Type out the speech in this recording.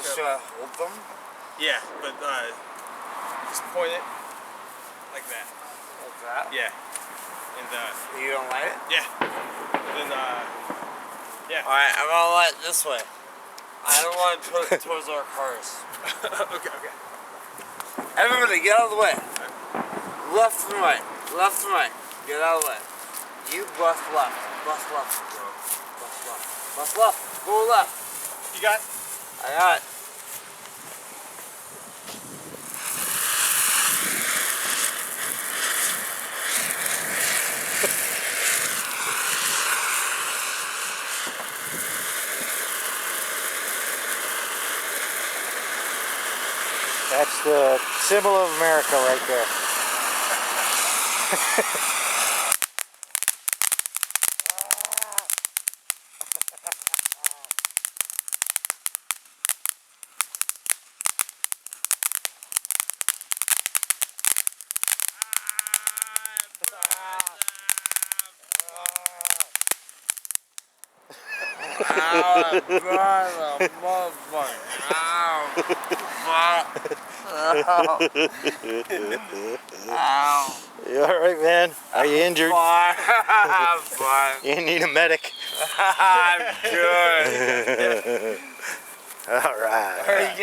should I hold them? Yeah, but just point it like that. Like that? Yeah. And you don't light it? yeah. Then yeah. Alright, I'm gonna light it this way. I don't want to put it towards our cars. Okay. Everybody get out of the way. Left and right. Left and right. Get out of the way. You bust left. Bust left. Bust left. Bust left. Go left. You got it? I got it. That's the symbol of America right there. Ow, brother, motherfucker. Ow. Ow. You alright, man? Are you injured? I'm fine. You need a medic? I'm good. Alright.